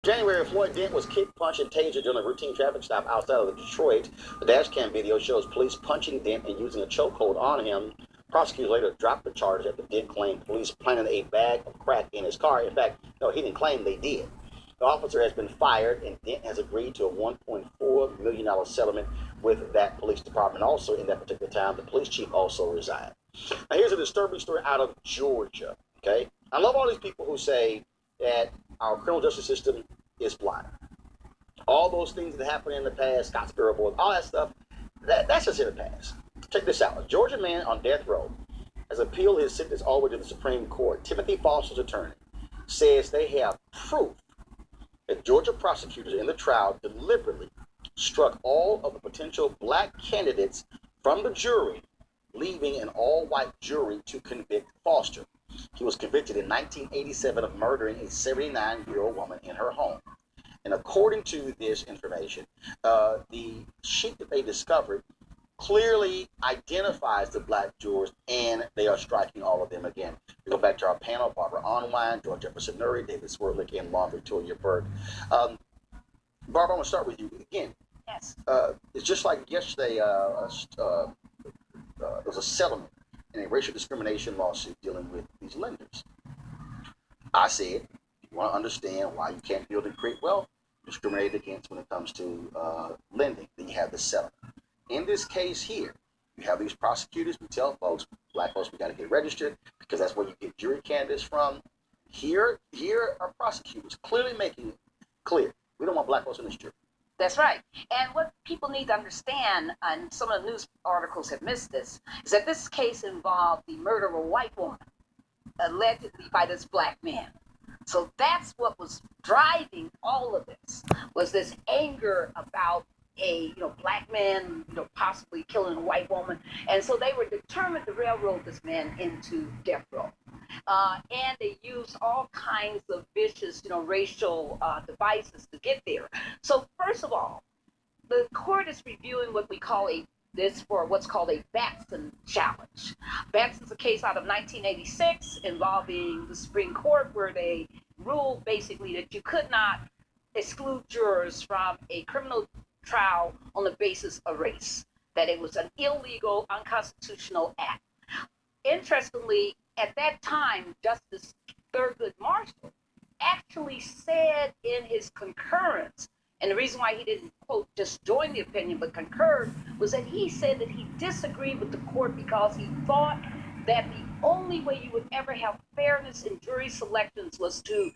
January, Floyd Dent was kicked, punched, and tasered during a routine traffic stop outside of Detroit. The dash cam video shows police punching Dent and using a chokehold on him. Prosecutors later dropped the charge after Dent claimed police planted a bag of crack in his car. In fact, no, he didn't claim, they did. The officer has been fired, and Dent has agreed to a $1.4 million settlement with that police department. Also, in that particular time, the police chief also resigned. Now, here's a disturbing story out of Georgia. Okay, I love all these people who say that our criminal justice system is blind. All those things that happened in the past, Scottsboro Board, all that stuff, that's just in the past. Check this out. A Georgia man on death row has appealed his sentence all the way to the Supreme Court. Timothy Foster's attorney says they have proof that Georgia prosecutors in the trial deliberately struck all of the potential black candidates from the jury, leaving an all-white jury to convict Foster. He was convicted in 1987 of murdering a 79-year-old woman in her home. And according to this information, the sheet that they discovered clearly identifies the black jurors, and they are striking all of them again. We go back to our panel: Barbara Arnwine, George Jefferson Nuri, David Swerdlick, and Law Victoria Burke. Barbara, I'm going to start with you again. Yes. It's just like yesterday, there was a settlement in a racial discrimination lawsuit dealing with these lenders. I said, if you want to understand why you can't build and create wealth, discriminated against when it comes to lending, then you have the settlement. In this case here, you have these prosecutors. We tell folks, black folks, we got to get registered because that's where you get jury candidates from. Here are prosecutors clearly making it clear we don't want black folks in this jury. That's right. And what people need to understand, and some of the news articles have missed this, is that this case involved the murder of a white woman, allegedly by this black man. So that's what was driving all of this, was this anger about a black man possibly killing a white woman. And so they were determined to railroad this man into death row. And they used all kinds of vicious racial devices to get there. So first of all, the court is reviewing what we call what's called a Batson challenge. Batson's a case out of 1986 involving the Supreme Court, where they ruled basically that you could not exclude jurors from a criminal trial on the basis of race, that it was an illegal, unconstitutional act. Interestingly, at that time, Justice Thurgood Marshall actually said in his concurrence, and the reason why he didn't, quote, just join the opinion, but concurred, was that he said that he disagreed with the court because he thought that the only way you would ever have fairness in jury selections was to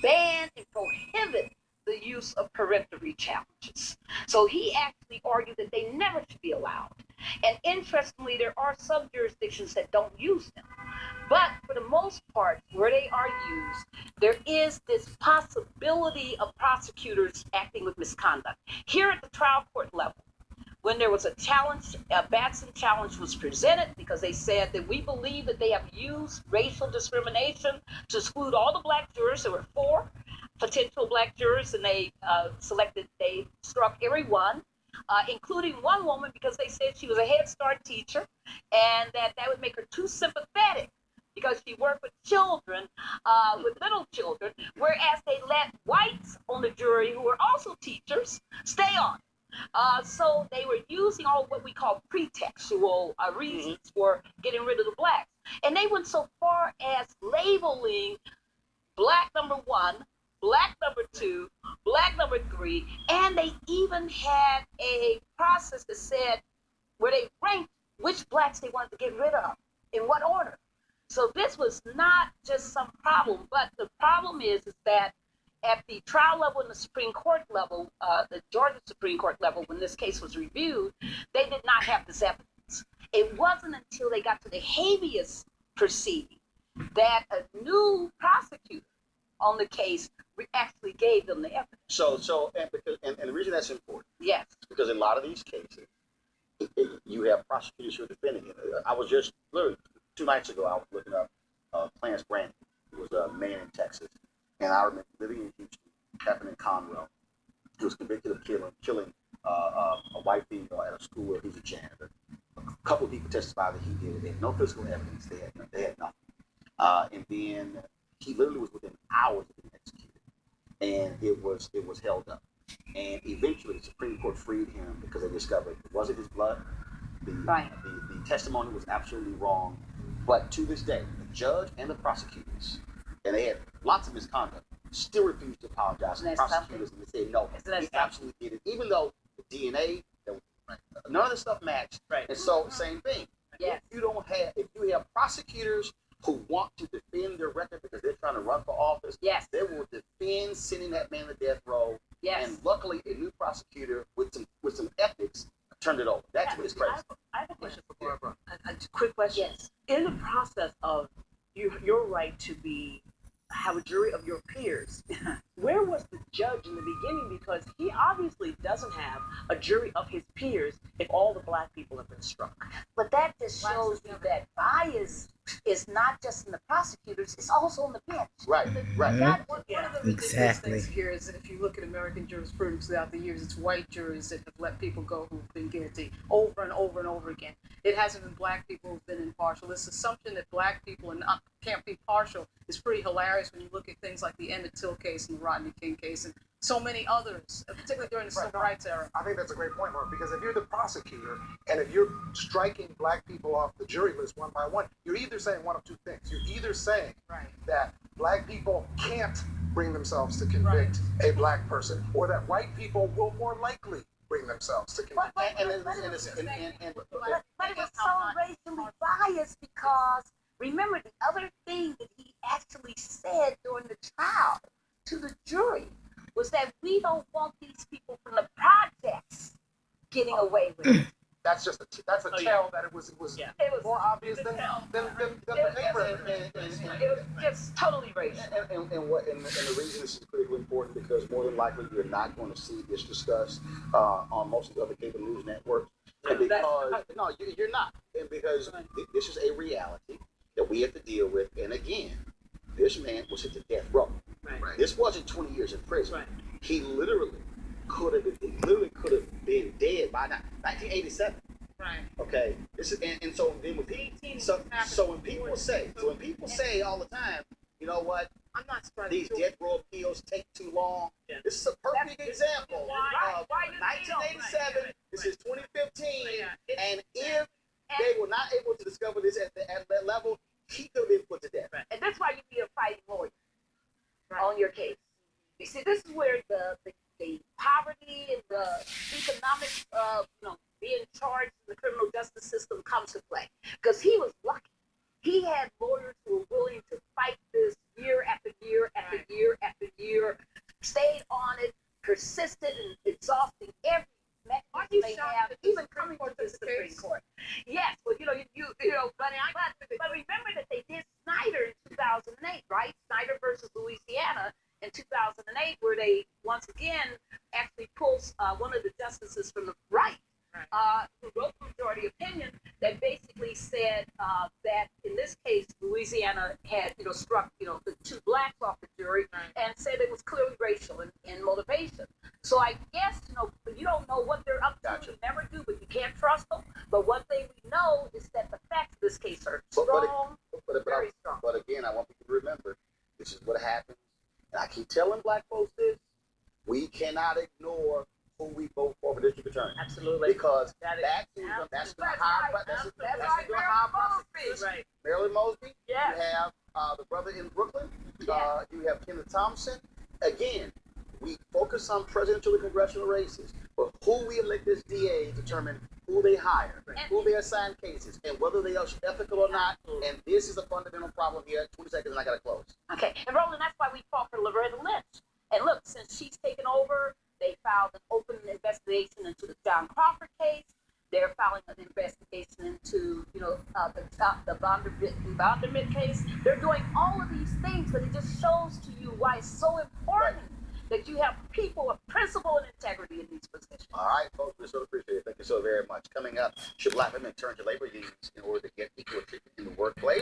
ban and prohibit the use of peremptory challenges. So he actually argued that they never should be allowed. And interestingly, there are some jurisdictions that don't use them. But for the most part, where they are used, there is this possibility of prosecutors acting with misconduct. Here at the trial court level, when there was a challenge, a Batson challenge was presented because they said that we believe that they have used racial discrimination to exclude all the black jurors. There were 4 potential black jurors, and they struck every one, including one woman, because they said she was a Head Start teacher and that would make her too sympathetic because she worked with children, with little children, whereas they let whites on the jury who were also teachers stay on. So they were using all what we call pretextual reasons for getting rid of the blacks. And they went so far as labeling black number 1, black number 2, black number 3, and they even had a process that said where they ranked which blacks they wanted to get rid of, in what order. So this was not just some problem, but the problem is that at the trial level and the Supreme Court level, the Georgia Supreme Court level, when this case was reviewed, they did not have this evidence. It wasn't until they got to the habeas proceeding that a new prosecutor on the case actually gave them the evidence. So and the reason that's important, yes, is because in a lot of these cases, you have prosecutors who are defending it. I was just literally 2 nights ago, I was looking up Clarence Brandon, who was a man in Texas, and I remember living in Houston, happened in Conroe. He was convicted of killing a white female at a school where he was a janitor. A couple of people testified that he did it. They had no physical evidence. They had nothing. And then he literally was within hours of being executed. and it was held up. And eventually, the Supreme Court freed him because they discovered it wasn't his blood. The testimony was absolutely wrong. But to this day, the judge and the prosecutors, and they had lots of misconduct, still refused to apologize. And the prosecutors and they said, no, he absolutely did it. Even though the DNA, none of the stuff matched. Right. And so, same thing. Yes. If you have prosecutors who want to defend their record because they're trying to run for office, Yes. they will defend sending that man to death row. Yes. And luckily, a new prosecutor with some ethics turned it over. That's what it's crazy. I have a question for Barbara. A quick question. Yes. In the process of your right to have a jury of your peers, where was the judge in the beginning? Because he obviously doesn't have a jury of his peers if all the black people have been struck. But that just shows you that bias is not just in the prosecutors; it's also on the bench. Right. One One of the ridiculous Exactly. things here is that if you look at American jurisprudence throughout the years, it's white jurors that have let people go who've been guilty over and over and over again. It hasn't been black people who've been impartial. This assumption that black people can't be partial is pretty hilarious when you look at things like the Emmett Till case and the Rodney King case and so many others, particularly during the civil rights era. I think that's a great point, Mark, because if you're the prosecutor and if you're striking black people off the jury list one by one, you're either saying one of two things. You're either saying that black people can't bring themselves to convict a black person, or that white people will more likely bring themselves to convict. But it was so racially biased because remember the other thing that he actually said during the trial to the jury was that we don't want these people from the projects getting away with it. That's a tell that it was It was more obvious than the paper. It was just totally racist. And the reason this is critically important because more than likely you're not going to see this discussed on most of the other cable news networks. And because you're not. And because this is a reality that we have to deal with. And again, this man was hit to death row. Right. This wasn't 20 years in prison. Right. He literally could have been dead by now. 1987. Right. Okay. This is and so then when when people say all the time, you know what? I'm not striking. These death row appeals take too long. Yeah. This is a perfect example of Why you 1987. Right. This is 2015, Yeah. and if they were not able to discover this at that level, he could have been put to death. Right. And that's why you need a fighting lawyer on your case. You see, this is where the poverty and the economics of being charged in the criminal justice system comes to play. Because he was lucky. He had lawyers who were willing to fight this year after year after year after year, stayed on it, persisted in exhausting every mechanism they have, even coming to the Supreme Court. Yes, but but remember that they did Snyder in 2008, right? Snyder versus Louisiana in 2008, where they once again actually pulls one of the justices from the right, who wrote the majority opinion that basically said that in this case Louisiana had struck the two blacks off the jury and said it was clearly racial in motivation. So I guess you don't know what they're up to. Gotcha. You never do, but you can't trust them. But one thing we know is that the facts of this case are strong, very strong. But again, I want people to remember this is what happens. And I keep telling black folks this: we cannot ignore who we vote for district attorney. Absolutely. Because That's that's the high prosecutor. Right. Marilyn Mosby. Yes. You have the brother in Brooklyn. You have Kenneth Thompson. Again, we focus on presidential and congressional races, but who we elect as DAs determine who they hire, who they assign cases, and whether they are ethical or not. And this is a fundamental problem here. 20 seconds and I got to close. Okay, and Roland, that's why we fought for Loretta Lynch. And look, since she's taken over, they filed an open investigation into the John Crawford case. They're filing an investigation into, the Bondermit case. They're doing all of these things, but it just shows to you why it's so important that you have people of principle and integrity in these positions. All right, folks, we so appreciate it. Thank you so very much. Coming up, should black women turn to labor unions in order to get equal treatment in the workplace?